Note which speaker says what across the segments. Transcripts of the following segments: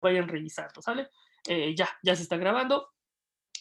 Speaker 1: vayan revisando, ¿sale? Ya se está grabando.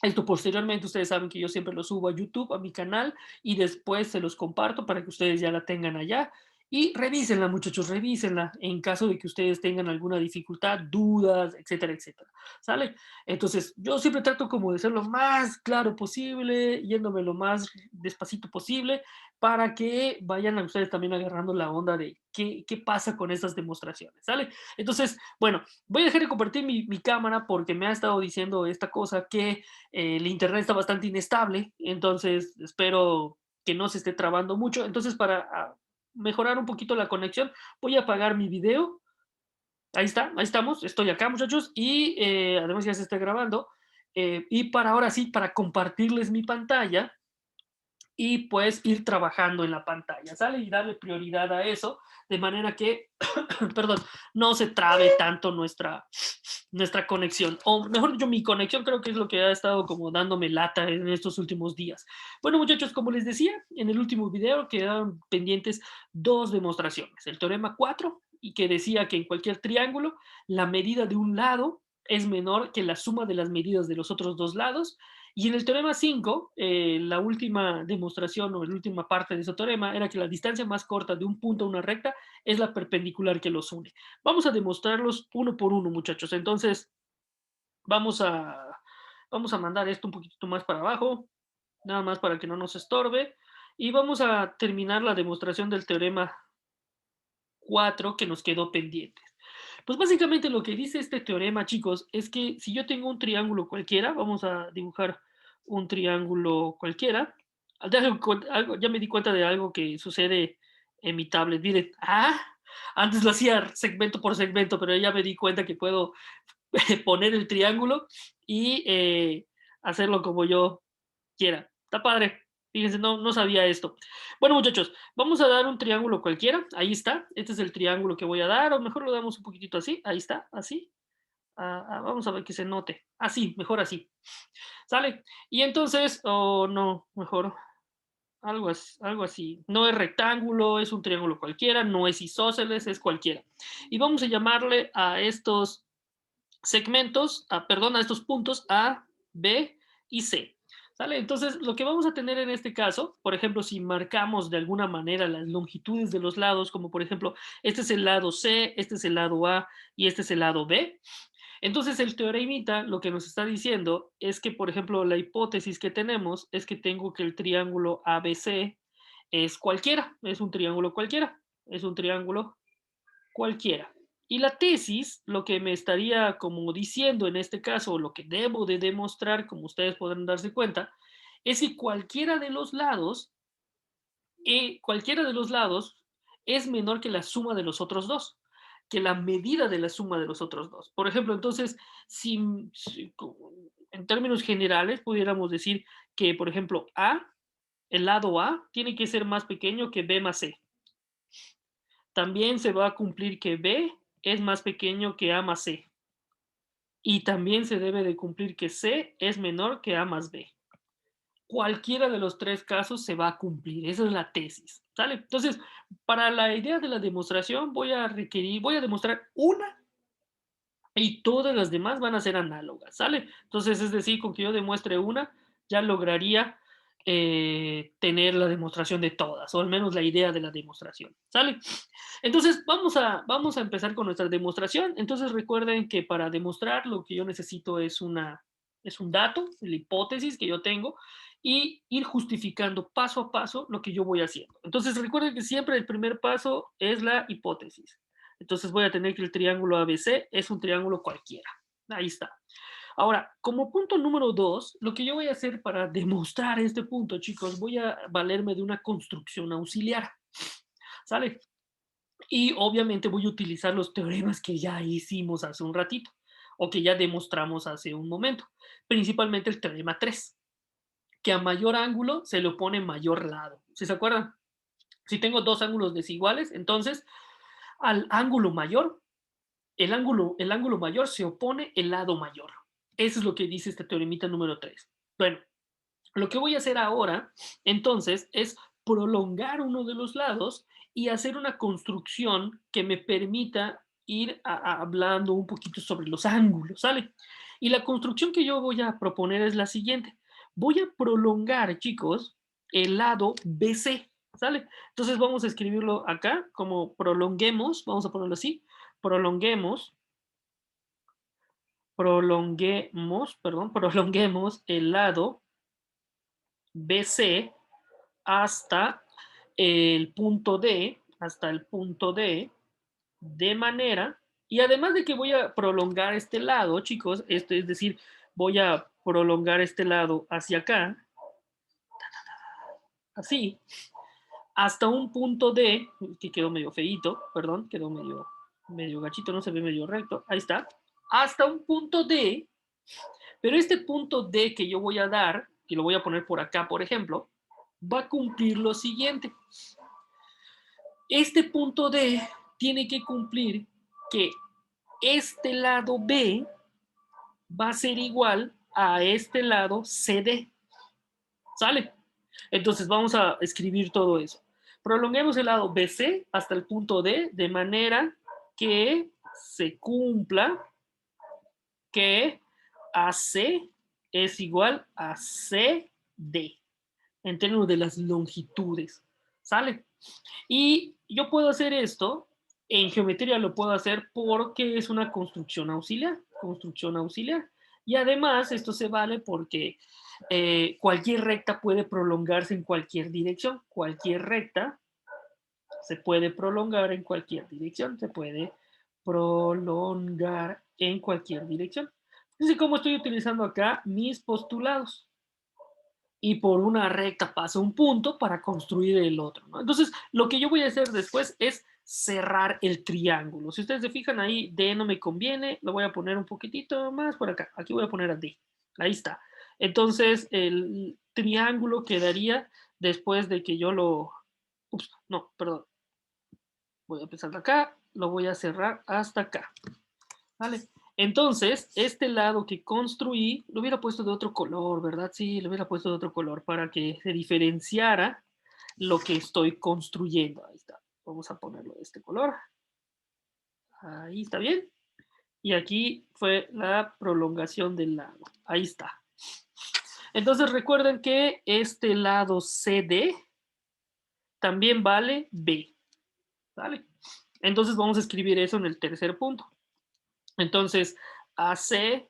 Speaker 1: Esto posteriormente, ustedes saben que yo siempre lo subo a YouTube, a mi canal, y después se los comparto para que ustedes ya la tengan allá. Y revísenla, muchachos, revísenla en caso de que ustedes tengan alguna dificultad, dudas, etcétera, etcétera. ¿Sale? Entonces, yo siempre trato como de ser lo más claro posible, yéndome lo más despacito posible, para que vayan a ustedes también agarrando la onda de qué pasa con estas demostraciones. ¿Sale? Entonces, bueno, voy a dejar de compartir mi cámara porque me ha estado diciendo esta cosa que el internet está bastante inestable, entonces espero que no se esté trabando mucho. Entonces, para mejorar un poquito la conexión, voy a apagar mi video. Ahí está, ahí estamos, estoy acá, muchachos, y además ya se está grabando. Y para ahora sí, para compartirles mi pantalla, y pues ir trabajando en la pantalla, ¿sale? Y darle prioridad a eso, de manera que, perdón, no se trabe tanto nuestra conexión, o mejor dicho, mi conexión creo que es lo que ha estado como dándome lata en estos últimos días. Bueno, muchachos, como les decía, en el último video quedaron pendientes dos demostraciones, el teorema 4, y que decía que en cualquier triángulo, la medida de un lado es menor que la suma de las medidas de los otros dos lados, y en el teorema 5, la última demostración o la última parte de ese teorema era que la distancia más corta de un punto a una recta es la perpendicular que los une. Vamos a demostrarlos uno por uno, muchachos. Entonces, vamos a, vamos a mandar esto un poquito más para abajo, nada más para que no nos estorbe. Y vamos a terminar la demostración del teorema 4 que nos quedó pendiente. Pues básicamente lo que dice este teorema, chicos, es que si yo tengo un triángulo cualquiera, vamos a dibujar un triángulo cualquiera. Ya me di cuenta de algo que sucede en mi tablet. Miren, antes lo hacía segmento por segmento, pero ya me di cuenta que puedo poner el triángulo y hacerlo como yo quiera. Está padre. Fíjense, no sabía esto. Bueno, muchachos, vamos a dar un triángulo cualquiera. Ahí está. Este es el triángulo que voy a dar. O mejor lo damos un poquitito así. Ahí está, así. Vamos a ver que se note. Así, mejor así. ¿Sale? Y entonces, o no, mejor algo así. No es rectángulo, es un triángulo cualquiera, no es isósceles, es cualquiera. Y vamos a llamarle a estos segmentos, perdón, a estos puntos A, B y C. ¿Sale? Entonces, lo que vamos a tener en este caso, por ejemplo, si marcamos de alguna manera las longitudes de los lados, como por ejemplo, este es el lado C, este es el lado A y este es el lado B, entonces el teoremita lo que nos está diciendo es que, por ejemplo, la hipótesis que tenemos es que tengo que el triángulo ABC es cualquiera, es un triángulo cualquiera, es un triángulo cualquiera. Y la tesis, lo que me estaría como diciendo en este caso, o lo que debo de demostrar, como ustedes podrán darse cuenta, es que cualquiera de los lados es menor que la suma de los otros dos, que la medida de la suma de los otros dos. Por ejemplo, entonces, en términos generales, pudiéramos decir que, por ejemplo, el lado A, tiene que ser más pequeño que B más C. También se va a cumplir que B es más pequeño que A más C. Y también se debe de cumplir que C es menor que A más B. Cualquiera de los tres casos se va a cumplir. Esa es la tesis. ¿Sale? Entonces, para la idea de la demostración voy a demostrar una y todas las demás van a ser análogas. ¿Sale? Entonces, es decir, con que yo demuestre una, ya lograría tener la demostración de todas, o al menos la idea de la demostración. ¿Sale? Entonces, vamos a empezar con nuestra demostración. Entonces, recuerden que para demostrar lo que yo necesito es un dato, la hipótesis que yo tengo, y ir justificando paso a paso lo que yo voy haciendo. Entonces, recuerden que siempre el primer paso es la hipótesis. Entonces, voy a tener que el triángulo ABC es un triángulo cualquiera. Ahí está. Ahora, como punto número 2, lo que yo voy a hacer para demostrar este punto, chicos, voy a valerme de una construcción auxiliar. ¿Sale? Y obviamente voy a utilizar los teoremas que ya hicimos hace un ratito o que ya demostramos hace un momento, principalmente el teorema 3, que a mayor ángulo se le opone mayor lado. ¿Sí se acuerdan? Si tengo dos ángulos desiguales, entonces al ángulo mayor, el ángulo mayor se opone el lado mayor. Eso es lo que dice este teoremita número 3. Bueno, lo que voy a hacer ahora, entonces, es prolongar uno de los lados y hacer una construcción que me permita ir hablando un poquito sobre los ángulos, ¿sale? Y la construcción que yo voy a proponer es la siguiente. Voy a prolongar, chicos, el lado BC, ¿sale? Entonces vamos a escribirlo acá como prolonguemos, vamos a ponerlo así, prolonguemos, prolonguemos el lado BC hasta el punto D, hasta el punto D, de manera, y además de que voy a prolongar este lado, chicos, esto es decir, voy a prolongar este lado hacia acá, así, hasta un punto D, que quedó medio feíto, perdón, quedó medio gachito, no se ve medio recto, ahí está, hasta un punto D, pero este punto D que yo voy a dar, que lo voy a poner por acá, por ejemplo, va a cumplir lo siguiente. Este punto D tiene que cumplir que este lado B va a ser igual a este lado CD. ¿Sale? Entonces vamos a escribir todo eso. Prolonguemos el lado BC hasta el punto D de manera que se cumpla que AC es igual a CD en términos de las longitudes. ¿Sale? Y yo puedo hacer esto, en geometría lo puedo hacer porque es una construcción auxiliar, construcción auxiliar. Y además esto se vale porque cualquier recta puede prolongarse en cualquier dirección. Cualquier recta se puede prolongar en cualquier dirección, se puede prolongar en cualquier dirección. Así como estoy utilizando acá mis postulados y por una recta pasa un punto para construir el otro, ¿no? Entonces, lo que yo voy a hacer después es cerrar el triángulo. Si ustedes se fijan ahí, D no me conviene, lo voy a poner un poquitito más por acá. Aquí voy a poner a D. Ahí está. Entonces, el triángulo quedaría después de que yo lo... Ups, no, perdón. Voy a empezar de acá, lo voy a cerrar hasta acá. ¿Vale? Entonces, este lado que construí, lo hubiera puesto de otro color, ¿verdad? Sí, lo hubiera puesto de otro color para que se diferenciara lo que estoy construyendo. Ahí está. Vamos a ponerlo de este color. Ahí está bien. Y aquí fue la prolongación del lado. Ahí está. Entonces recuerden que este lado CD también vale B. ¿Vale? Entonces vamos a escribir eso en el tercer punto. Entonces, AC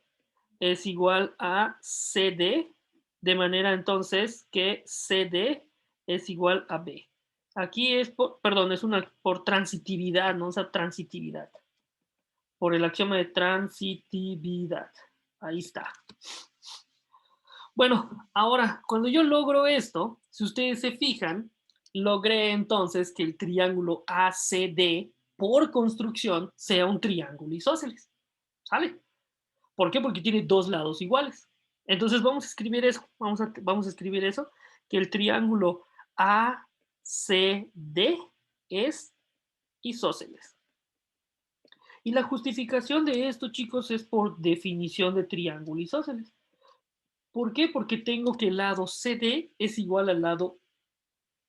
Speaker 1: es igual a CD, de manera entonces que CD es igual a B. Aquí es, perdón, es una por transitividad, ¿no? O sea, transitividad. Por el axioma de transitividad. Ahí está. Bueno, ahora, cuando yo logro esto, si ustedes se fijan, logré entonces que el triángulo ACD por construcción sea un triángulo isósceles. ¿Sale? ¿Por qué? Porque tiene dos lados iguales. Entonces vamos a escribir eso, vamos a escribir eso, que el triángulo ACD es isósceles. Y la justificación de esto, chicos, es por definición de triángulo isósceles. ¿Por qué? Porque tengo que el lado CD es igual al lado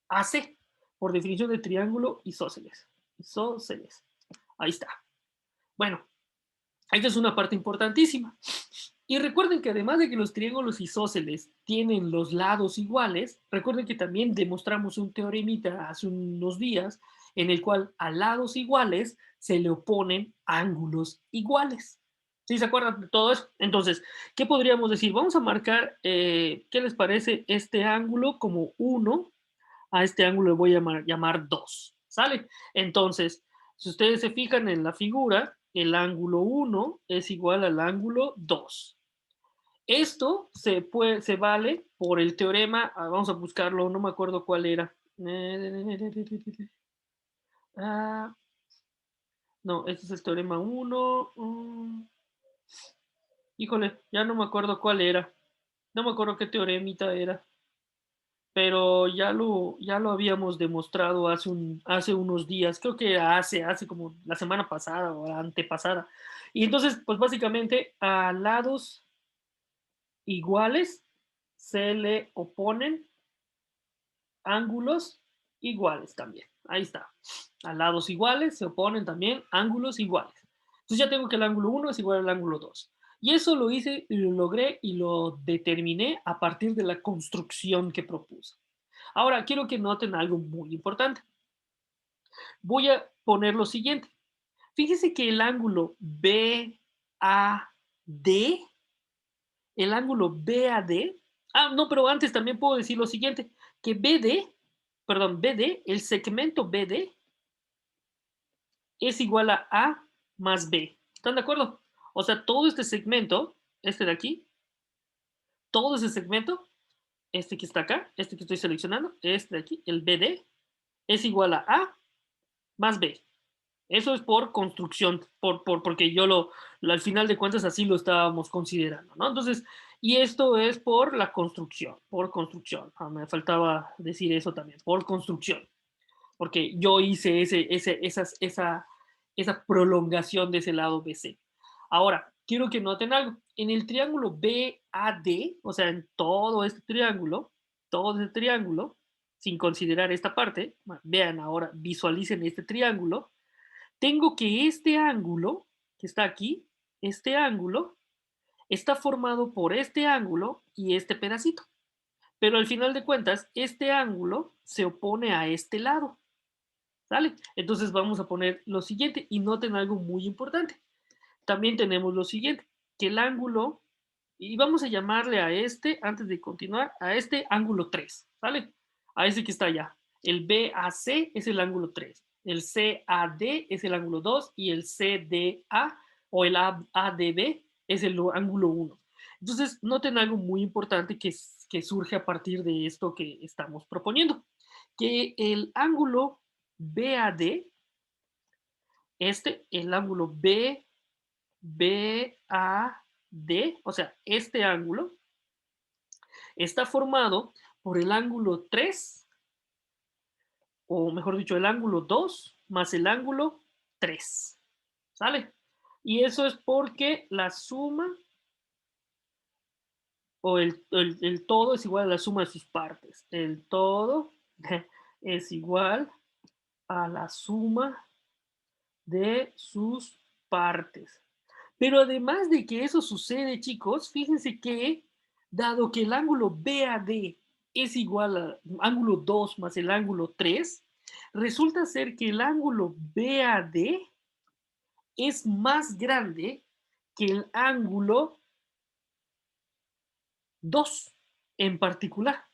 Speaker 1: AC, por definición de triángulo isósceles. Isósceles. Ahí está. Bueno, esta es una parte importantísima. Y recuerden que además de que los triángulos isósceles tienen los lados iguales, recuerden que también demostramos un teoremita hace unos días en el cual a lados iguales se le oponen ángulos iguales. ¿Sí se acuerdan de todo eso? Entonces, ¿qué podríamos decir? Vamos a marcar, ¿qué les parece este ángulo como 1? A este ángulo le voy a llamar 2. ¿Sale? Entonces, si ustedes se fijan en la figura, el ángulo 1 es igual al ángulo 2. Esto se vale por el teorema, vamos a buscarlo, no me acuerdo cuál era. Ah, no, este es el teorema 1. Híjole, ya no me acuerdo cuál era. No me acuerdo qué teoremita era. Pero ya lo habíamos demostrado hace unos días, creo que hace como la semana pasada o la antepasada. Y entonces, pues básicamente a lados iguales se le oponen ángulos iguales también. Ahí está. A lados iguales se oponen también ángulos iguales. Entonces ya tengo que el ángulo uno es igual al ángulo 2. Y eso lo hice y lo logré y lo determiné a partir de la construcción que propuse. Ahora, quiero que noten algo muy importante. Voy a poner lo siguiente. Fíjese que el ángulo BAD, el ángulo BAD, no, pero antes también puedo decir lo siguiente, que BD, el segmento BD es igual a más B. ¿Están de acuerdo? O sea, todo este segmento, este de aquí, todo ese segmento, este que está acá, este que estoy seleccionando, este de aquí, el BD, es igual a más B. Eso es por construcción, porque al final de cuentas así lo estábamos considerando, ¿no? Entonces, y esto es por la construcción, por construcción. Me faltaba decir eso también, por construcción, porque yo hice esa prolongación de ese lado BC. Ahora, quiero que noten algo. En el triángulo BAD, o sea, en todo este triángulo, sin considerar esta parte, vean ahora, visualicen este triángulo, tengo que este ángulo, que está aquí, este ángulo, está formado por este ángulo y este pedacito. Pero al final de cuentas, este ángulo se opone a este lado. ¿Sale? Entonces vamos a poner lo siguiente y noten algo muy importante. También tenemos lo siguiente, que el ángulo, y vamos a llamarle a este, antes de continuar, a este ángulo 3, ¿sale? A ese que está allá. El BAC es el ángulo 3, el CAD es el ángulo 2 y el CDA o el ADB es el ángulo 1. Entonces, noten algo muy importante que surge a partir de esto que estamos proponiendo, que el ángulo BAD, el ángulo BAD, o sea, este ángulo, está formado por el ángulo 3, o mejor dicho, el ángulo 2 más el ángulo 3. ¿Sale? Y eso es porque la suma o el todo es igual a la suma de sus partes. El todo es igual a la suma de sus partes. Pero además de que eso sucede, chicos, fíjense que dado que el ángulo BAD es igual al ángulo 2 más el ángulo 3, resulta ser que el ángulo BAD es más grande que el ángulo 2 en particular.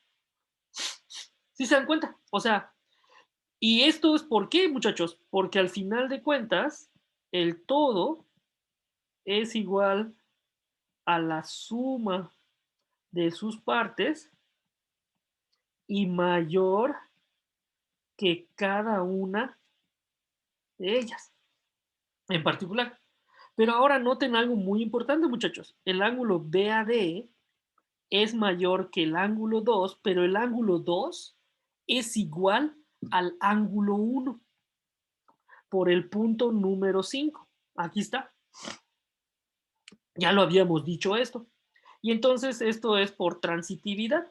Speaker 1: ¿Sí se dan cuenta? O sea, y esto es por qué, muchachos, porque al final de cuentas, el todo es igual a la suma de sus partes y mayor que cada una de ellas en particular. Pero ahora noten algo muy importante, muchachos. El ángulo BAD es mayor que el ángulo 2, pero el ángulo 2 es igual al ángulo 1 por el punto número 5. Aquí está. Ya lo habíamos dicho esto. Y entonces esto es por transitividad.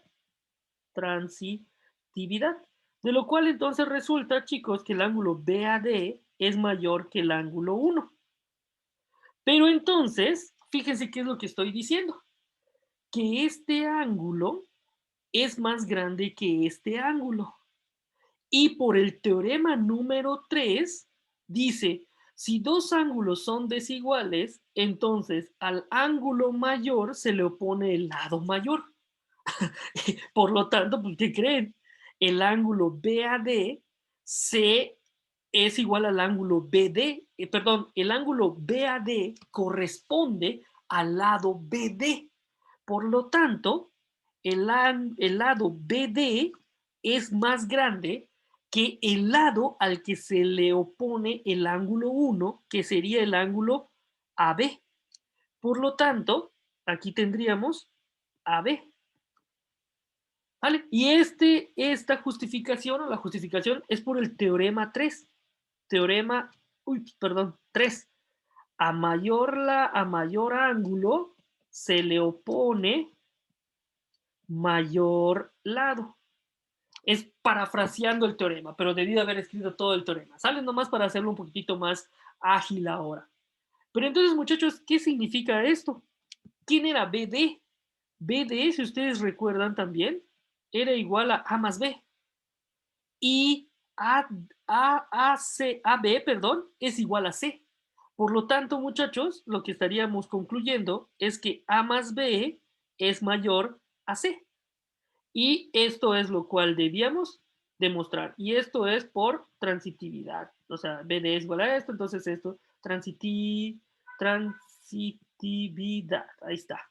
Speaker 1: Transitividad. De lo cual entonces resulta, chicos, que el ángulo BAD es mayor que el ángulo 1. Pero entonces, fíjense qué es lo que estoy diciendo. Que este ángulo es más grande que este ángulo. Y por el teorema número 3, dice, si dos ángulos son desiguales, entonces al ángulo mayor se le opone el lado mayor. Por lo tanto, pues, ¿qué creen? El ángulo BAD es igual al ángulo BD, perdón, el ángulo BAD corresponde al lado BD. Por lo tanto, el lado BD es más grande que el lado al que se le opone el ángulo 1, que sería el ángulo AB. Por lo tanto, aquí tendríamos AB. ¿Vale? Y esta justificación o la justificación es por el teorema 3. Teorema, perdón, 3. A mayor ángulo se le opone mayor lado. Es parafraseando el teorema, pero debí de haber escrito todo el teorema. Sale nomás para hacerlo un poquitito más ágil ahora. Pero entonces, muchachos, ¿qué significa esto? ¿Quién era BD? BD, si ustedes recuerdan también, era igual a A más B. Y AB, perdón, es igual a C. Por lo tanto, muchachos, lo que estaríamos concluyendo es que A más B es mayor a C. Y esto es lo cual debíamos demostrar. Y esto es por transitividad. O sea, BD es igual a esto, entonces esto, transitividad. Ahí está.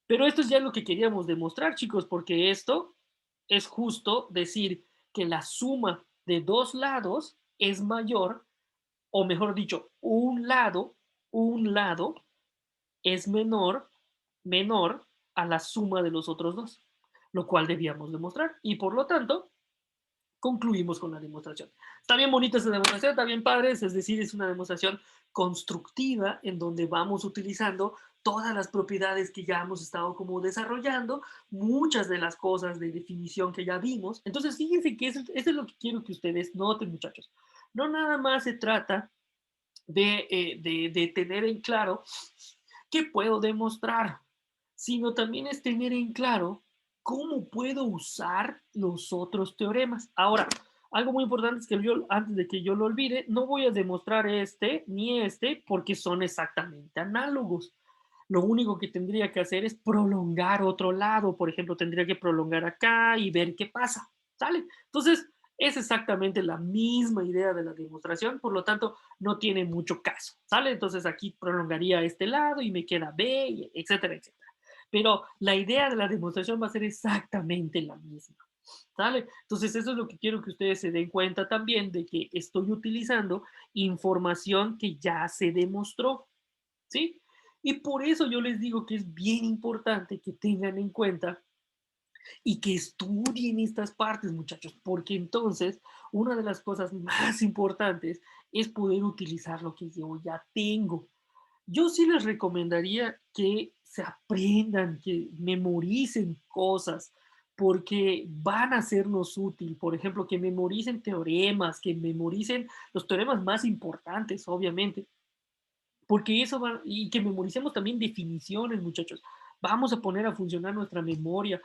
Speaker 1: Pero esto es ya lo que queríamos demostrar, chicos, porque esto es justo decir que la suma de dos lados es mayor, o mejor dicho, un lado es menor a la suma de los otros dos, lo cual debíamos demostrar. Y por lo tanto, concluimos con la demostración. Está bien bonita esta demostración, está bien padre, es decir, es una demostración constructiva en donde vamos utilizando todas las propiedades que ya hemos estado como desarrollando, muchas de las cosas de definición que ya vimos. Entonces, fíjense que eso es lo que quiero que ustedes noten, muchachos. No nada más se trata de tener en claro qué puedo demostrar, sino también es tener en claro cómo puedo usar los otros teoremas. Ahora, algo muy importante es que yo, antes de que yo lo olvide, no voy a demostrar este ni este porque son exactamente análogos. Lo único que tendría que hacer es prolongar otro lado. Por ejemplo, tendría que prolongar acá y ver qué pasa. ¿Sale? Entonces, es exactamente la misma idea de la demostración, por lo tanto, no tiene mucho caso. ¿Sale? Entonces, aquí prolongaría este lado y me queda B, etcétera, etcétera. Pero la idea de la demostración va a ser exactamente la misma. ¿Sale? Entonces, eso es lo que quiero que ustedes se den cuenta también de que estoy utilizando información que ya se demostró. ¿Sí? Y por eso yo les digo que es bien importante que tengan en cuenta y que estudien estas partes, muchachos, porque entonces una de las cosas más importantes es poder utilizar lo que yo ya tengo. Yo sí les recomendaría que se aprendan, que memoricen cosas, porque van a sernos útil. Por ejemplo, que memoricen teoremas, que memoricen los teoremas más importantes, obviamente, porque eso va, y que memoricemos también definiciones, muchachos. Vamos a poner a funcionar nuestra memoria.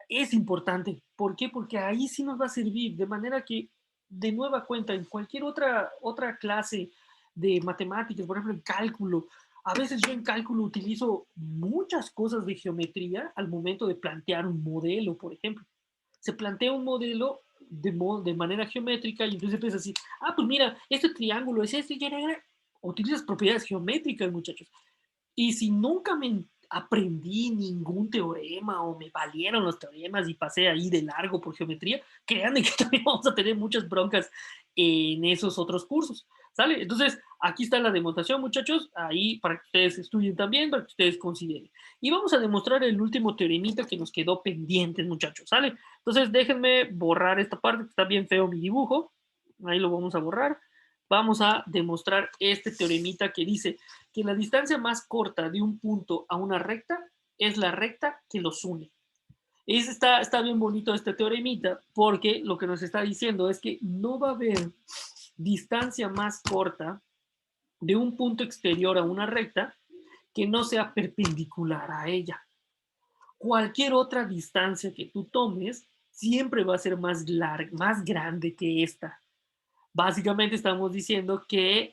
Speaker 1: Es importante. ¿Por qué? Porque ahí sí nos va a servir, de manera que, de nueva cuenta, en cualquier otra clase de matemáticas, por ejemplo, en cálculo, a veces yo en cálculo utilizo muchas cosas de geometría al momento de plantear un modelo, por ejemplo. Se plantea un modelo de manera geométrica y entonces empieza así, pues mira, este triángulo es este, utilizas propiedades geométricas, muchachos. Y si nunca me aprendí ningún teorema o me valieron los teoremas y pasé ahí de largo por geometría, créanme que también vamos a tener muchas broncas en esos otros cursos, ¿sale? Entonces, aquí está la demostración, muchachos, ahí para que ustedes estudien también, para que ustedes consideren. Y vamos a demostrar el último teoremita que nos quedó pendiente, muchachos, ¿sale? Entonces, déjenme borrar esta parte, que está bien feo mi dibujo, ahí lo vamos a borrar. Vamos a demostrar este teoremita que dice que la distancia más corta de un punto a una recta es la recta que los une. Está bien bonito este teoremita porque lo que nos está diciendo es que no va a haber distancia más corta de un punto exterior a una recta que no sea perpendicular a ella. Cualquier otra distancia que tú tomes siempre va a ser más grande que esta. Básicamente estamos diciendo que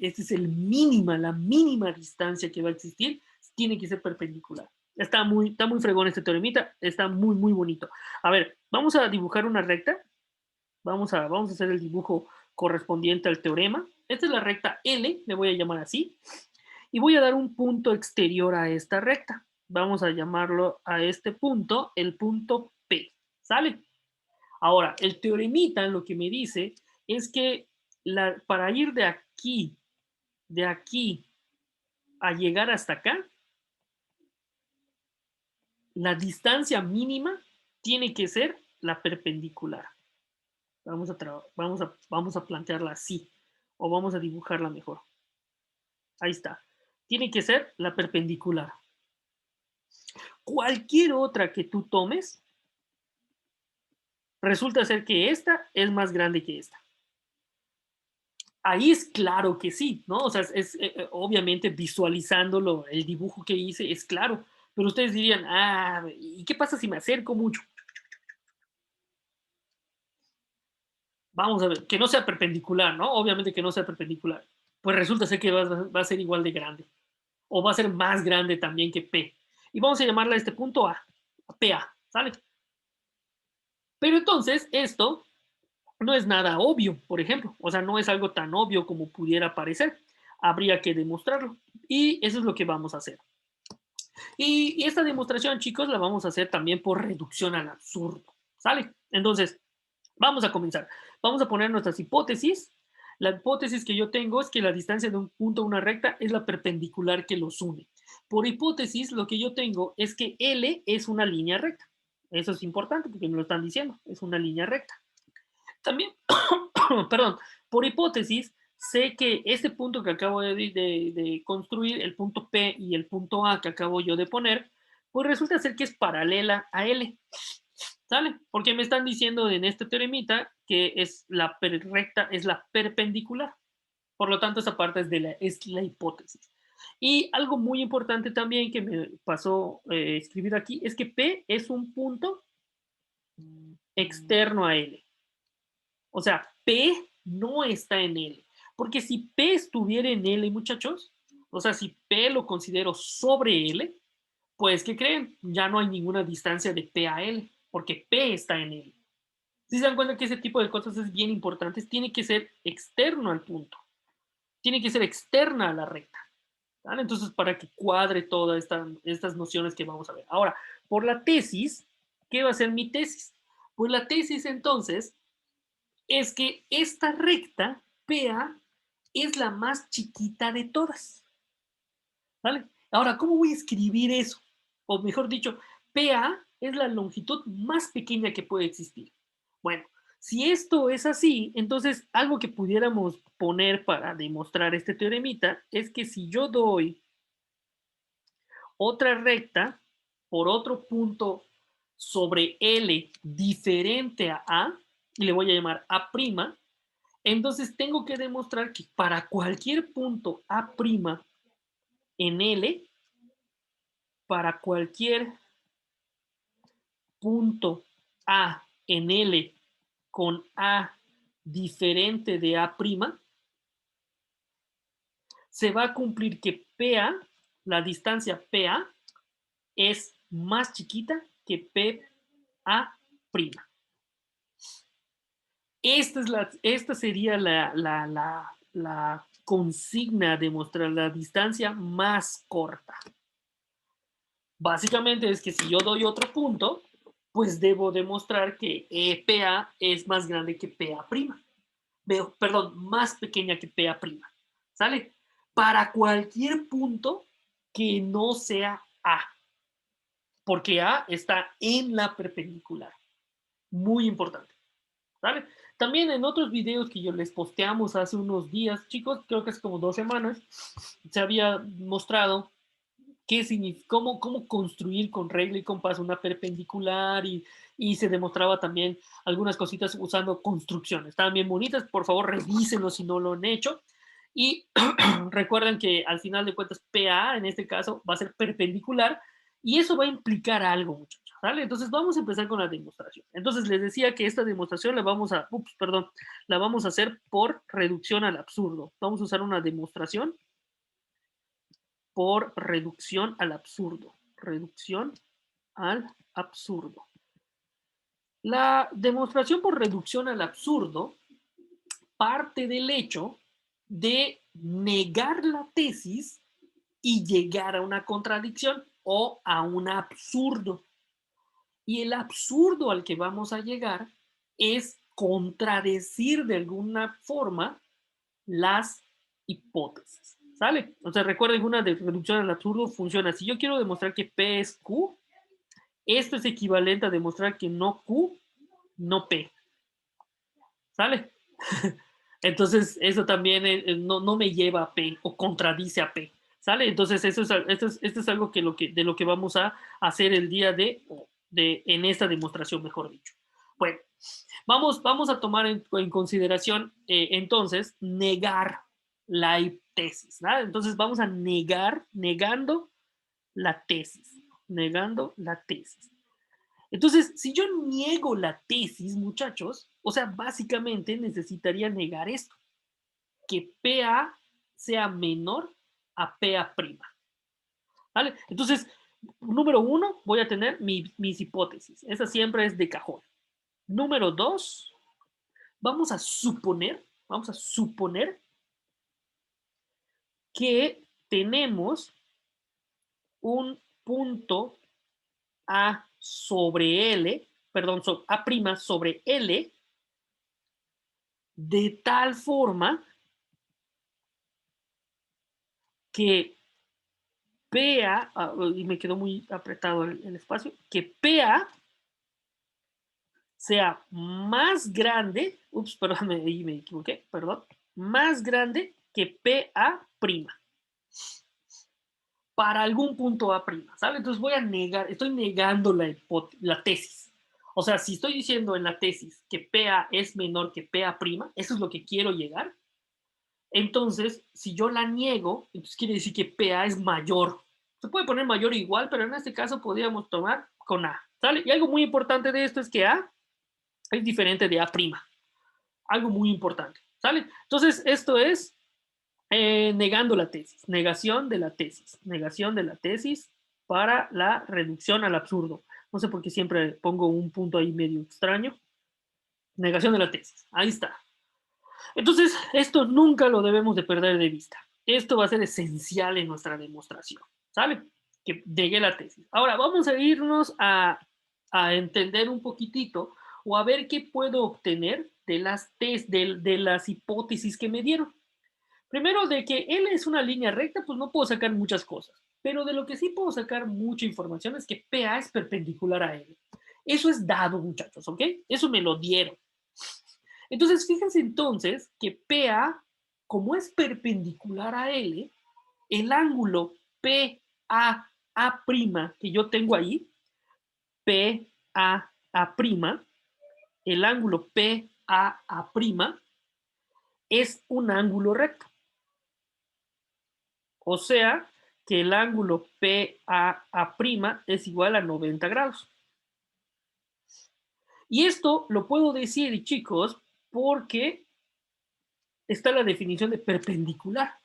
Speaker 1: esta es la mínima distancia que va a existir, tiene que ser perpendicular. Está muy fregón este teoremita, está muy, muy bonito. A ver, vamos a dibujar una recta. Vamos a hacer el dibujo correspondiente al teorema. Esta es la recta L, le voy a llamar así. Y voy a dar un punto exterior a esta recta. Vamos a llamarlo a este punto el punto P. ¿Sale? Ahora, el teoremita lo que me dice es que para ir de aquí a llegar hasta acá, la distancia mínima tiene que ser la perpendicular. Vamos a plantearla así, o vamos a dibujarla mejor. Ahí está. Tiene que ser la perpendicular. Cualquier otra que tú tomes Resulta ser que esta es más grande que esta. Ahí es claro que sí, ¿no? O sea, obviamente visualizándolo, el dibujo que hice es claro, pero ustedes dirían, ah, ¿y qué pasa si me acerco mucho? Vamos a ver, que no sea perpendicular, ¿no? Obviamente que no sea perpendicular. Pues resulta ser que va a ser igual de grande, o va a ser más grande también que P. Y vamos a llamarle a este punto a PA, ¿sale? Pero entonces esto no es nada obvio, por ejemplo, o sea, no es algo tan obvio como pudiera parecer. Habría que demostrarlo. Y eso es lo que vamos a hacer. Y esta demostración, chicos, la vamos a hacer también por reducción al absurdo. ¿Sale? Entonces, vamos a comenzar. Vamos a poner nuestras hipótesis. La hipótesis que yo tengo es que la distancia de un punto a una recta es la perpendicular que los une. Por hipótesis, lo que yo tengo es que L es una línea recta. Eso es importante porque me lo están diciendo. Es una línea recta. También, perdón, por hipótesis, sé que este punto que acabo de construir, el punto P y el punto A que acabo yo de poner, pues resulta ser que es paralela a L. ¿Sale? Porque me están diciendo en este teoremita que es la recta, es la perpendicular. Por lo tanto, esa parte es la hipótesis. Y algo muy importante también que me pasó escribir aquí es que P es un punto externo a L. O sea, P no está en L. Porque si P estuviera en L, muchachos, o sea, si P lo considero sobre L, pues, ¿qué creen? Ya no hay ninguna distancia de P a L, porque P está en L. Si se dan cuenta que ese tipo de cosas es bien importante, tiene que ser externo al punto, tiene que ser externa a la recta. ¿Vale? Entonces, para que cuadre todas estas nociones que vamos a ver. Ahora, por la tesis, ¿qué va a ser mi tesis? Pues la tesis entonces es que esta recta, PA, es la más chiquita de todas. ¿Vale? Ahora, ¿cómo voy a escribir eso? O mejor dicho, PA es la longitud más pequeña que puede existir. Bueno, si esto es así, entonces algo que pudiéramos poner para demostrar este teoremita es que si yo doy otra recta por otro punto sobre L diferente a A, y le voy a llamar A', entonces tengo que demostrar que para cualquier punto A' en L, para cualquier punto A en L con A diferente de A', se va a cumplir que PA, la distancia PA, es más chiquita que PA'. Esta sería la consigna de mostrar la distancia más corta. Básicamente es que si yo doy otro punto, pues debo demostrar que PA es más grande que PA'. Perdón, más pequeña que PA'. ¿Sale? Para cualquier punto que no sea A. Porque A está en la perpendicular. Muy importante. ¿Vale? También en otros videos que yo les posteamos hace unos días, chicos, creo que es como 2 semanas, se había mostrado cómo construir con regla y compás una perpendicular y se demostraba también algunas cositas usando construcciones. Estaban bien bonitas, por favor revísenlo si no lo han hecho. Y recuerden que al final de cuentas PA en este caso va a ser perpendicular y eso va a implicar algo, muchachos. ¿Vale? Entonces vamos a empezar con la demostración. Entonces les decía que esta demostración la vamos a hacer por reducción al absurdo. Vamos a usar una demostración por reducción al absurdo. Reducción al absurdo. La demostración por reducción al absurdo parte del hecho de negar la tesis y llegar a una contradicción o a un absurdo. Y el absurdo al que vamos a llegar es contradecir de alguna forma las hipótesis. ¿Sale? O sea, recuerden que una de reducción al absurdo funciona. Si yo quiero demostrar que P es Q, esto es equivalente a demostrar que no Q, no P. ¿Sale? Entonces, eso también no me lleva a P o contradice a P. ¿Sale? Entonces, esto es algo de lo que vamos a hacer el día en esta demostración, mejor dicho. Bueno, Vamos a tomar en consideración, entonces, negar la tesis, ¿verdad? Entonces vamos a negando la tesis, negando la tesis. Entonces, si yo niego la tesis, muchachos, o sea, básicamente necesitaría negar esto, que PA sea menor a PA prima, ¿vale? Entonces, número uno, voy a tener mis hipótesis. Esa siempre es de cajón. Número dos, vamos a suponer que tenemos un punto A sobre L, perdón, A' sobre L, de tal forma que PA, y me quedó muy apretado el espacio, que PA sea más grande, ups, perdón, ahí me equivoqué, perdón, más grande que PA prima para algún punto A prima, ¿sale? Entonces voy a negar, estoy negando la tesis. O sea, si estoy diciendo en la tesis que PA es menor que PA prima, eso es lo que quiero llegar. Entonces, si yo la niego, entonces quiere decir que PA es mayor. Se puede poner mayor o igual, pero en este caso podríamos tomar con A, ¿sale? Y algo muy importante de esto es que A es diferente de A prima. Algo muy importante, ¿sale? Entonces, esto es negando la tesis, negación de la tesis para la reducción al absurdo. No sé por qué siempre pongo un punto ahí medio extraño. Negación de la tesis, ahí está. Entonces, esto nunca lo debemos de perder de vista. Esto va a ser esencial en nuestra demostración, ¿sale? Que negué la tesis. Ahora, vamos a irnos a entender un poquitito o a ver qué puedo obtener de de las hipótesis que me dieron. Primero, de que L es una línea recta, pues no puedo sacar muchas cosas. Pero de lo que sí puedo sacar mucha información es que PA es perpendicular a L. Eso es dado, muchachos, ¿ok? Eso me lo dieron. Entonces, fíjense entonces que PA, como es perpendicular a L, el ángulo PAA' que yo tengo ahí, PAA', el ángulo PAA' es un ángulo recto. O sea, que el ángulo PAA' es igual a 90 grados. Y esto lo puedo decir, chicos, porque está la definición de perpendicular.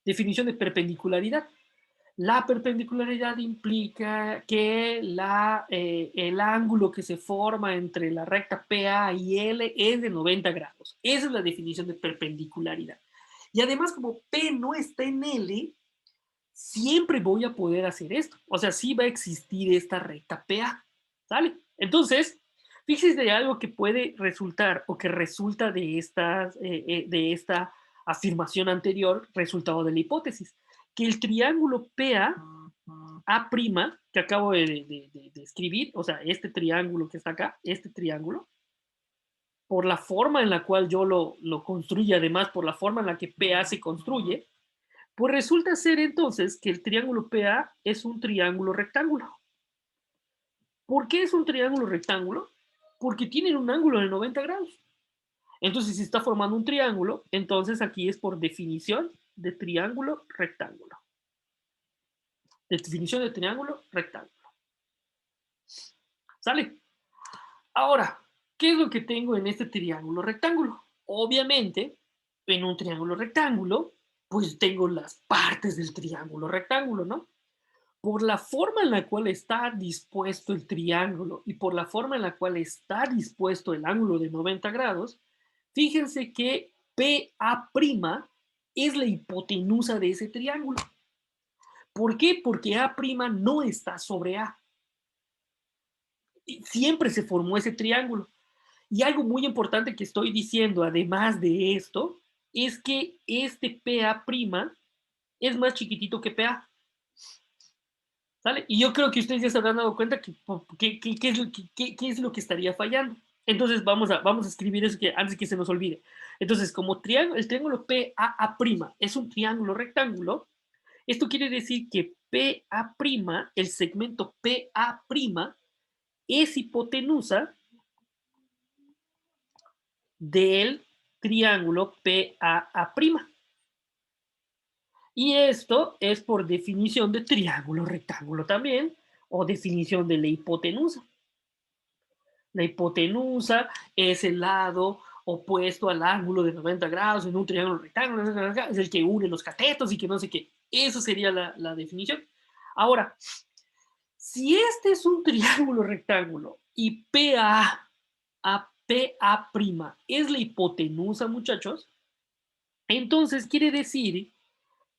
Speaker 1: Definición de perpendicularidad. La perpendicularidad implica que el ángulo que se forma entre la recta PA y L es de 90 grados. Esa es la definición de perpendicularidad. Y además, como P no está en L, siempre voy a poder hacer esto. O sea, sí va a existir esta recta PA. ¿Sale? Entonces, fíjense de algo que puede resultar o que resulta de esta afirmación anterior, resultado de la hipótesis, que el triángulo PA' que acabo de escribir, o sea, este triángulo que está acá, este triángulo, por la forma en la cual yo lo construyo, además por la forma en la que PA se construye, pues resulta ser entonces que el triángulo PA es un triángulo rectángulo. ¿Por qué es un triángulo rectángulo? Porque tienen un ángulo de 90 grados. Entonces, si está formando un triángulo, entonces aquí es por definición de triángulo rectángulo. Definición de triángulo rectángulo. ¿Sale? Ahora, ¿qué es lo que tengo en este triángulo rectángulo? Obviamente, en un triángulo rectángulo, pues tengo las partes del triángulo rectángulo, ¿no? Por la forma en la cual está dispuesto el triángulo y por la forma en la cual está dispuesto el ángulo de 90 grados, fíjense que PA' es la hipotenusa de ese triángulo. ¿Por qué? Porque A' no está sobre A. Siempre se formó ese triángulo. Y algo muy importante que estoy diciendo, además de esto, es que este PA' es más chiquitito que PA. ¿Sale? Y yo creo que ustedes ya se habrán dado cuenta que, qué es lo que estaría fallando. Entonces vamos a escribir eso que, antes que se nos olvide. Entonces, como el triángulo PAA' es un triángulo rectángulo, esto quiere decir que PA', el segmento PA' es hipotenusa del triángulo PAA'. Y esto es por definición de triángulo rectángulo también, o definición de la hipotenusa. La hipotenusa es el lado opuesto al ángulo de 90 grados en un triángulo rectángulo, es el que une los catetos y que no sé qué. Eso sería la definición. Ahora, si este es un triángulo rectángulo y PA a PA' es la hipotenusa, muchachos, entonces quiere decir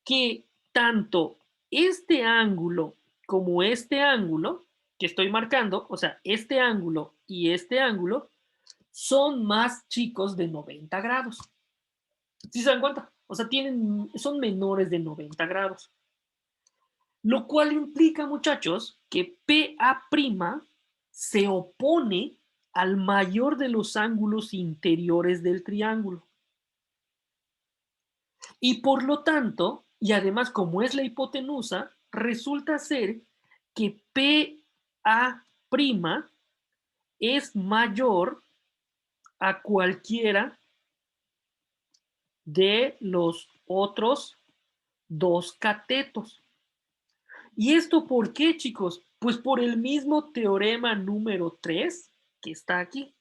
Speaker 1: que tanto este ángulo como este ángulo que estoy marcando, o sea, este ángulo y este ángulo, son más chicos de 90 grados. ¿Sí se dan cuenta? O sea, son menores de 90 grados. Lo cual implica, muchachos, que PA' se opone al mayor de los ángulos interiores del triángulo. Y por lo tanto, y además como es la hipotenusa, resulta ser que PA' es mayor a cualquiera de los otros dos catetos. ¿Y esto por qué, chicos? Pues por el mismo teorema número 3 que está aquí.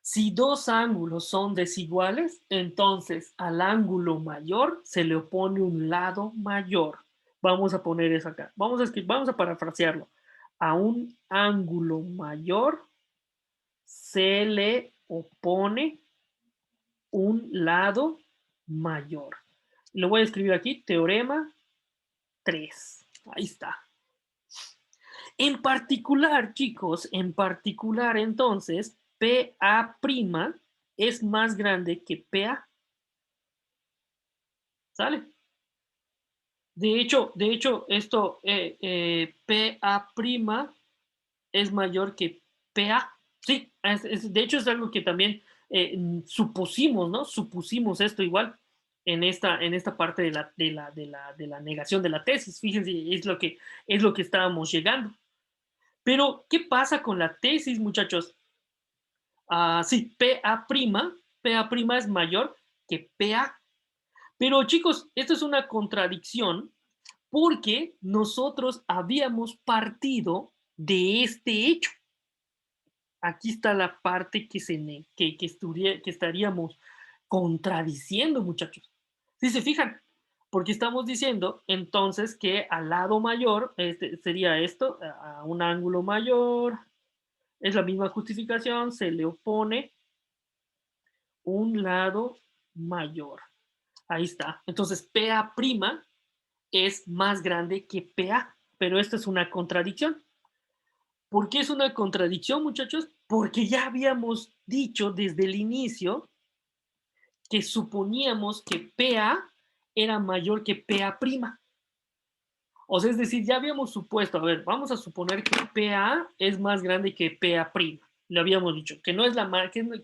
Speaker 1: Si dos ángulos son desiguales, entonces al ángulo mayor se le opone un lado mayor. Vamos a poner eso acá. Vamos a parafrasearlo. A un ángulo mayor se le opone un lado mayor. Lo voy a escribir aquí, teorema 3. Ahí está. En particular, chicos, en particular entonces, PA' es más grande que PA. ¿Sale? De hecho, esto, PA' es mayor que PA. Sí, de hecho es algo que también supusimos, ¿no? Supusimos esto igual en esta parte de la negación de la tesis. Fíjense, es lo que estábamos llegando. Pero, ¿qué pasa con la tesis, muchachos? Sí, PA' es mayor que PA. Pero chicos, esto es una contradicción porque nosotros habíamos partido de este hecho. Aquí está la parte que estaríamos contradiciendo, muchachos. Si se fijan, porque estamos diciendo entonces que al lado mayor, sería esto, a un ángulo mayor, es la misma justificación, se le opone un lado mayor. Ahí está. Entonces, PA' es más grande que PA, pero esto es una contradicción. ¿Por qué es una contradicción, muchachos? Porque ya habíamos dicho desde el inicio que suponíamos que PA era mayor que PA'. O sea, es decir, ya habíamos supuesto, a ver, vamos a suponer que PA es más grande que PA'. Le habíamos dicho que no es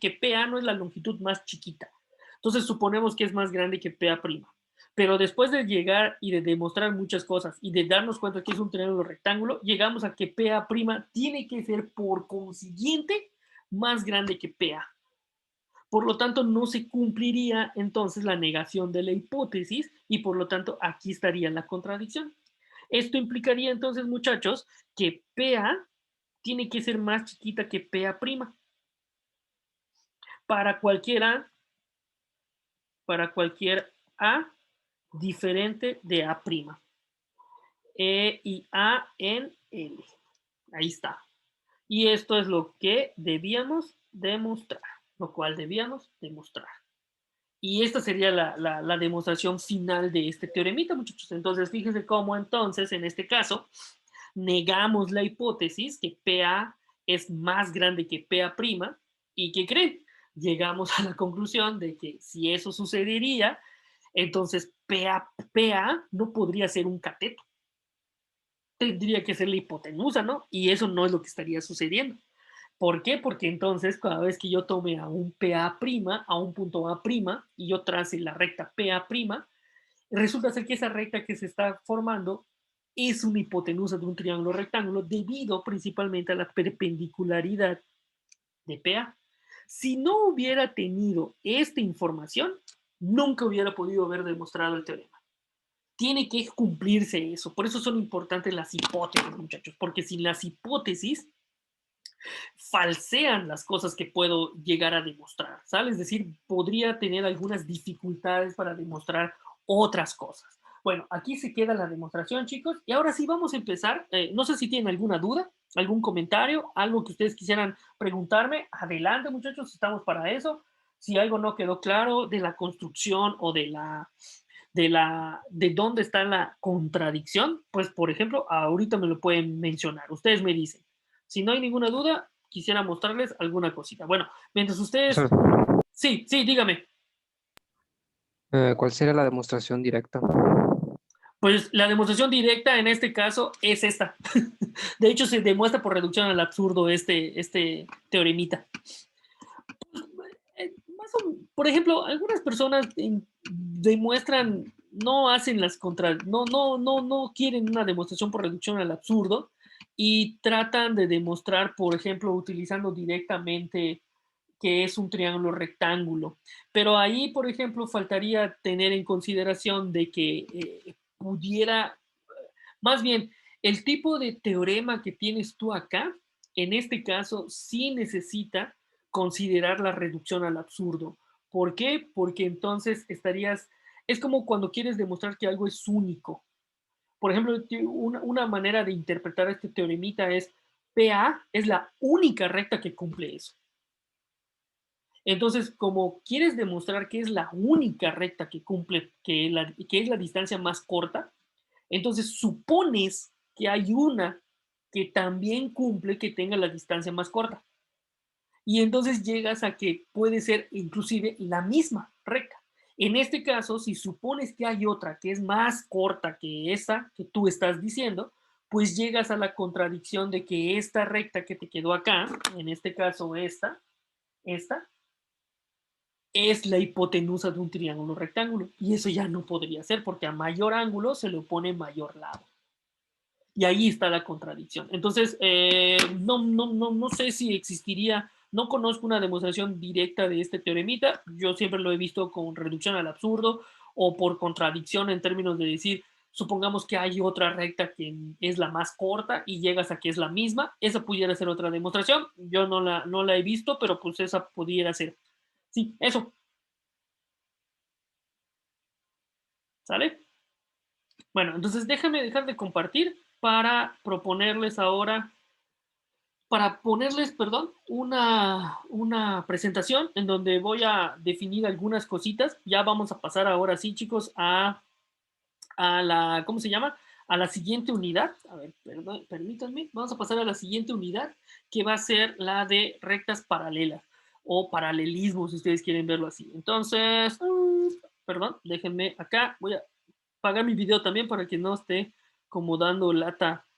Speaker 1: que PA no es la longitud más chiquita. Entonces suponemos que es más grande que PA'. Pero después de llegar y de demostrar muchas cosas y de darnos cuenta que es un triángulo rectángulo, llegamos a que PA' tiene que ser por consiguiente más grande que PA. Por lo tanto, no se cumpliría entonces la negación de la hipótesis y por lo tanto aquí estaría la contradicción. Esto implicaría entonces, muchachos, que PA tiene que ser más chiquita que PA' para cualquier A diferente de A'. E y A en L. Ahí está. Y esto es lo que debíamos demostrar, lo cual debíamos demostrar. Y esta sería la demostración final de este teoremita, muchachos. Entonces, fíjense cómo entonces, en este caso, negamos la hipótesis que PA es más grande que PA'. ¿Y qué creen? Llegamos a la conclusión de que si eso sucedería, entonces PA no podría ser un cateto. Tendría que ser la hipotenusa, ¿no? Y eso no es lo que estaría sucediendo. ¿Por qué? Porque entonces cada vez que yo tome a un PA', a un punto A', y yo trace la recta PA', resulta ser que esa recta que se está formando es una hipotenusa de un triángulo rectángulo debido principalmente a la perpendicularidad de PA. Si no hubiera tenido esta información, nunca hubiera podido haber demostrado el teorema. Tiene que cumplirse eso. Por eso son importantes las hipótesis, muchachos, porque sin las hipótesis falsean las cosas que puedo llegar a demostrar, ¿sabes? Es decir, podría tener algunas dificultades para demostrar otras cosas. Bueno, aquí se queda la demostración, chicos, y ahora sí vamos a empezar. No sé si tienen alguna duda, algún comentario, algo que ustedes quisieran preguntarme. Adelante, muchachos, estamos para eso. Si algo no quedó claro de la construcción o de dónde está la contradicción, pues, por ejemplo, ahorita me lo pueden mencionar. Ustedes me dicen. Si no hay ninguna duda, quisiera mostrarles alguna cosita. Bueno, mientras ustedes...
Speaker 2: Profesor,
Speaker 1: Sí, sí, dígame.
Speaker 2: ¿cuál sería la demostración directa?
Speaker 1: Pues la demostración directa en este caso es esta. De hecho, se demuestra por reducción al absurdo este teoremita. Por ejemplo, algunas personas demuestran, no hacen las contra, no quieren una demostración por reducción al absurdo y tratan de demostrar, por ejemplo, utilizando directamente que es un triángulo rectángulo. Pero ahí, por ejemplo, faltaría tener en consideración de que pudiera, más bien, el tipo de teorema que tienes tú acá, en este caso, sí necesita considerar la reducción al absurdo. ¿Por qué? Porque entonces estarías, es como cuando quieres demostrar que algo es único. Por ejemplo, una manera de interpretar este teoremita es PA es la única recta que cumple eso. Entonces, como quieres demostrar que es la única recta que cumple, que es la distancia más corta, entonces supones que hay una que también cumple que tenga la distancia más corta. Y entonces llegas a que puede ser inclusive la misma recta. En este caso, si supones que hay otra que es más corta que esa que tú estás diciendo, pues llegas a la contradicción de que esta recta que te quedó acá, en este caso esta, es la hipotenusa de un triángulo rectángulo. Y eso ya no podría ser porque a mayor ángulo se le opone mayor lado. Y ahí está la contradicción. Entonces, no sé si existiría, no conozco una demostración directa de este teoremita, yo siempre lo he visto con reducción al absurdo o por contradicción en términos de decir, supongamos que hay otra recta que es la más corta y llegas a que es la misma, esa pudiera ser otra demostración, yo no la he visto, pero pues esa pudiera ser. Sí, eso, ¿sale? Bueno, entonces déjame dejar de compartir para proponerles ahora para ponerles, perdón, una presentación en donde voy a definir algunas cositas. Ya vamos a pasar ahora sí, chicos, a la, ¿cómo se llama? A la siguiente unidad. A ver, perdón, permítanme. Vamos a pasar a la siguiente unidad, que va a ser la de rectas paralelas o paralelismo, si ustedes quieren verlo así. Entonces, perdón, déjenme acá. Voy a apagar mi video también para que no esté como dando lata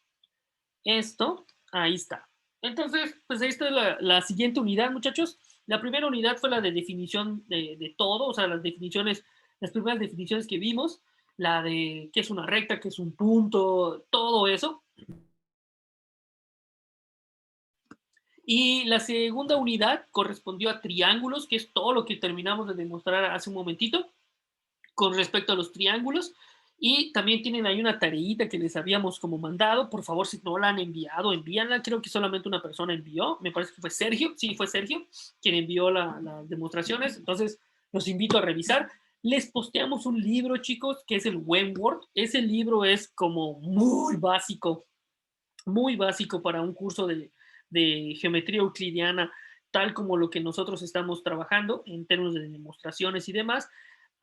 Speaker 1: esto. Ahí está. Entonces, pues ahí está la siguiente unidad, muchachos. La primera unidad fue la de definición de todo, o sea, las primeras definiciones que vimos, la de qué es una recta, qué es un punto, todo eso. Y la segunda unidad correspondió a triángulos, que es todo lo que terminamos de demostrar hace un momentito con respecto a los triángulos. Y también tienen ahí una tareita que les habíamos como mandado. Por favor, si no la han enviado, envíanla. Creo que solamente una persona envió. Me parece que fue Sergio. Sí, fue Sergio quien envió las demostraciones. Entonces, los invito a revisar. Les posteamos un libro, chicos, que es el Wentworth. Ese libro es como muy básico para un curso de geometría euclidiana, tal como lo que nosotros estamos trabajando en términos de demostraciones y demás.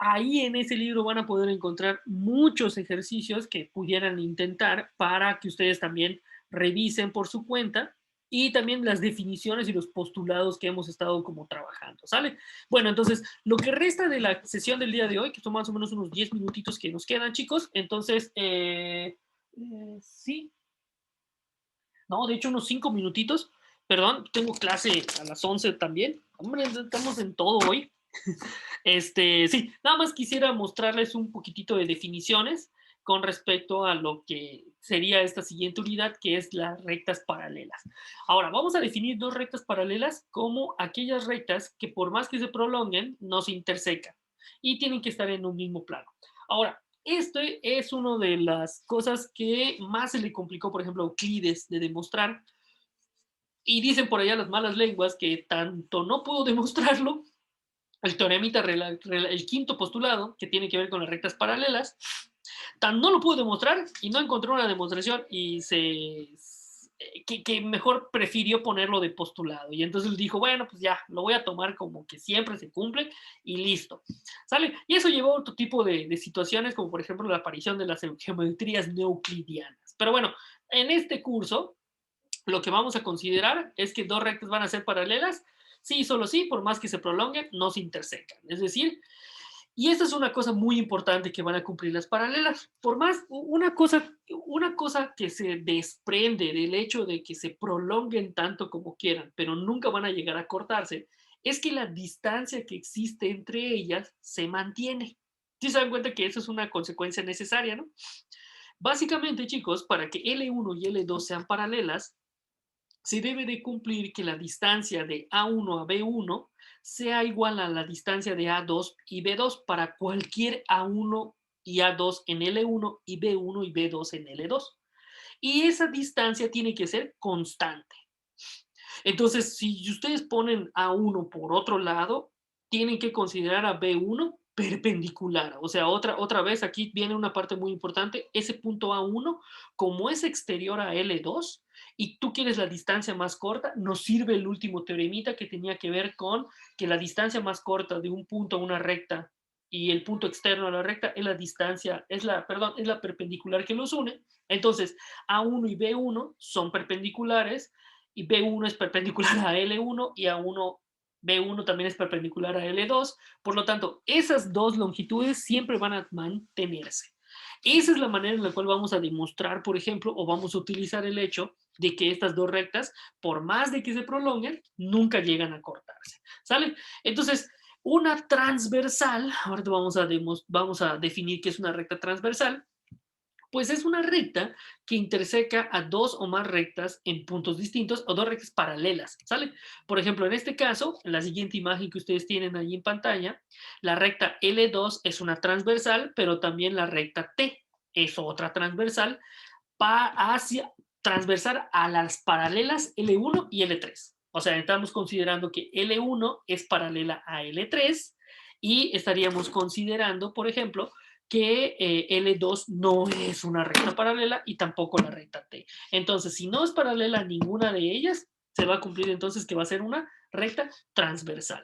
Speaker 1: Ahí en ese libro van a poder encontrar muchos ejercicios que pudieran intentar para que ustedes también revisen por su cuenta y también las definiciones y los postulados que hemos estado como trabajando, ¿sale? Bueno, entonces, lo que resta de la sesión del día de hoy, que son más o menos unos 10 minutitos que nos quedan, chicos, entonces, sí, no, de hecho unos 5 minutitos, perdón, tengo clase a las 11 también, hombre, estamos en todo hoy. Sí, nada más quisiera mostrarles un poquitito de definiciones con respecto a lo que sería esta siguiente unidad, que es las rectas paralelas. Ahora, vamos a definir dos rectas paralelas como aquellas rectas que por más que se prolonguen, no se intersecan y tienen que estar en un mismo plano. Ahora, este es una de las cosas que más se le complicó, por ejemplo, a Euclides de demostrar, y dicen por allá las malas lenguas que tanto no pudo demostrarlo el teoremita, el quinto postulado, que tiene que ver con las rectas paralelas, tan no lo pudo demostrar y no encontró una demostración y que mejor prefirió ponerlo de postulado. Y entonces él dijo, bueno, pues ya, lo voy a tomar como que siempre se cumple y listo. ¿Sale? Y eso llevó a otro tipo de situaciones, como por ejemplo la aparición de las geometrías no euclidianas. Pero bueno, en este curso lo que vamos a considerar es que dos rectas van a ser paralelas, sí, solo sí, por más que se prolonguen, no se intersecan. Es decir, y esta es una cosa muy importante que van a cumplir las paralelas. Por más, una cosa que se desprende del hecho de que se prolonguen tanto como quieran, pero nunca van a llegar a cortarse, es que la distancia que existe entre ellas se mantiene. ¿Sí se dan cuenta que eso es una consecuencia necesaria, no? Básicamente, chicos, para que L1 y L2 sean paralelas, se debe de cumplir que la distancia de A1 a B1 sea igual a la distancia de A2 y B2 para cualquier A1 y A2 en L1 y B1 y B2 en L2. Y esa distancia tiene que ser constante. Entonces, si ustedes ponen A1 por otro lado, tienen que considerar a B1 perpendicular. O sea, otra vez aquí viene una parte muy importante. Ese punto A1, como es exterior a L2 y tú quieres la distancia más corta, nos sirve el último teoremita que tenía que ver con que la distancia más corta de un punto a una recta y el punto externo a la recta es la distancia, es la perpendicular que los une. Entonces, A1 y B1 son perpendiculares y B1 es perpendicular a L1 y A1 B1 también es perpendicular a L2, por lo tanto, esas dos longitudes siempre van a mantenerse. Esa es la manera en la cual vamos a demostrar, por ejemplo, o vamos a utilizar el hecho de que estas dos rectas, por más de que se prolonguen, nunca llegan a cortarse. ¿Sale? Entonces, una transversal, ahorita vamos a definir qué es una recta transversal, pues es una recta que interseca a dos o más rectas en puntos distintos o dos rectas paralelas, ¿sale? Por ejemplo, en este caso, en la siguiente imagen que ustedes tienen ahí en pantalla, la recta L2 es una transversal, pero también la recta T es otra transversal hacia transversal a las paralelas L1 y L3. O sea, estamos considerando que L1 es paralela a L3 y estaríamos considerando, por ejemplo, que L2 no es una recta paralela y tampoco la recta T. Entonces, si no es paralela a ninguna de ellas, se va a cumplir entonces que va a ser una recta transversal.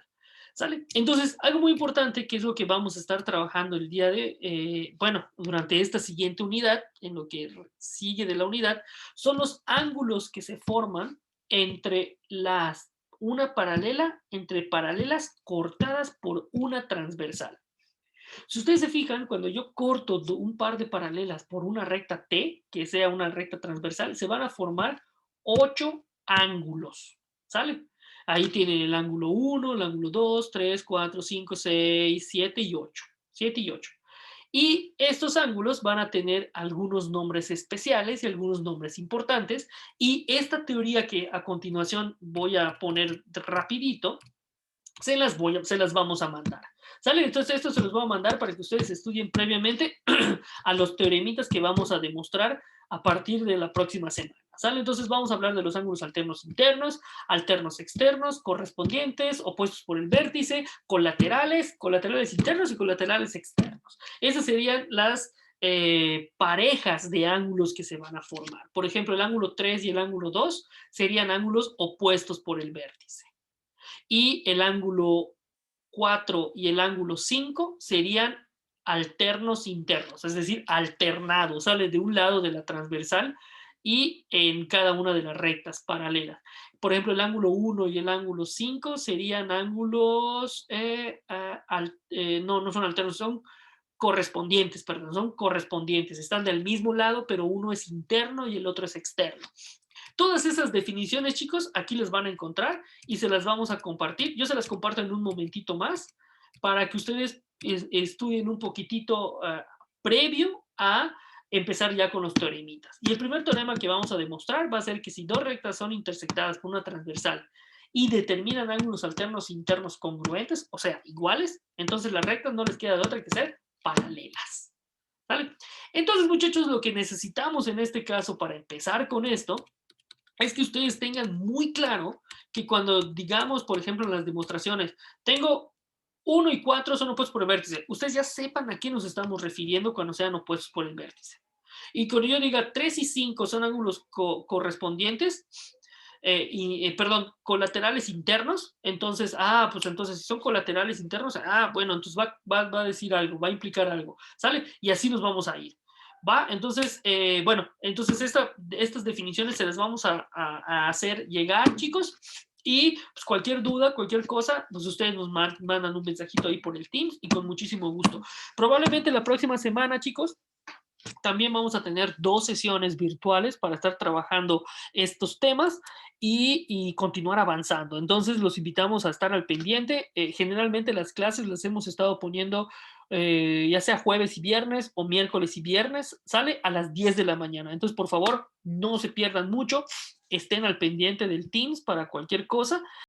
Speaker 1: ¿Sale? Entonces, algo muy importante que es lo que vamos a estar trabajando el día de, bueno, durante esta siguiente unidad, en lo que sigue de la unidad, son los ángulos que se forman entre entre paralelas cortadas por una transversal. Si ustedes se fijan, cuando yo corto un par de paralelas por una recta T, que sea una recta transversal, se van a formar 8 ángulos, ¿sale? Ahí tienen el ángulo 1, el ángulo 2, 3, 4, 5, 6, 7 y 8. 7 y 8. Y estos ángulos van a tener algunos nombres especiales y algunos nombres importantes. Y esta teoría que a continuación voy a poner rapidito, se las vamos a mandar. ¿Sale? Entonces esto se los voy a mandar para que ustedes estudien previamente a los teoremitas que vamos a demostrar a partir de la próxima semana. ¿Sale? Entonces vamos a hablar de los ángulos alternos internos, alternos externos, correspondientes, opuestos por el vértice, colaterales, colaterales internos y colaterales externos. Esas serían las parejas de ángulos que se van a formar. Por ejemplo, el ángulo 3 y el ángulo 2 serían ángulos opuestos por el vértice. Y el ángulo 4 y el ángulo 5 serían alternos internos, es decir, alternados, sale de un lado de la transversal y en cada una de las rectas paralelas. Por ejemplo, el ángulo 1 y el ángulo 5 serían ángulos, no son alternos, son correspondientes, perdón, son correspondientes, están del mismo lado, pero uno es interno y el otro es externo. Todas esas definiciones, chicos, aquí les van a encontrar y se las vamos a compartir. Yo se las comparto en un momentito más para que ustedes estudien un poquitito previo a empezar ya con los teoremitas. Y el primer teorema que vamos a demostrar va a ser que si dos rectas son intersectadas por una transversal y determinan ángulos alternos internos congruentes, o sea, iguales, entonces las rectas no les queda de otra que ser paralelas. ¿Vale? Entonces, muchachos, lo que necesitamos en este caso para empezar con esto es que ustedes tengan muy claro que cuando digamos, por ejemplo, en las demostraciones, tengo 1 y 4 son opuestos por el vértice, ustedes ya sepan a qué nos estamos refiriendo cuando sean opuestos por el vértice. Y cuando yo diga 3 y 5 son ángulos correspondientes, perdón, colaterales internos, entonces, pues entonces si son colaterales internos, bueno, entonces va a decir algo, va a implicar algo, ¿sale? Y así nos vamos a ir. ¿Va? Entonces, bueno, entonces estas definiciones se las vamos a hacer llegar, chicos. Y pues cualquier duda, cualquier cosa, pues ustedes nos mandan un mensajito ahí por el Teams y con muchísimo gusto. Probablemente la próxima semana, chicos, también vamos a tener 2 sesiones virtuales para estar trabajando estos temas y continuar avanzando. Entonces los invitamos a estar al pendiente. Generalmente las clases las hemos estado poniendo ya sea jueves y viernes o miércoles y viernes, sale a las 10 de la mañana. Entonces, por favor, no se pierdan mucho, estén al pendiente del Teams para cualquier cosa.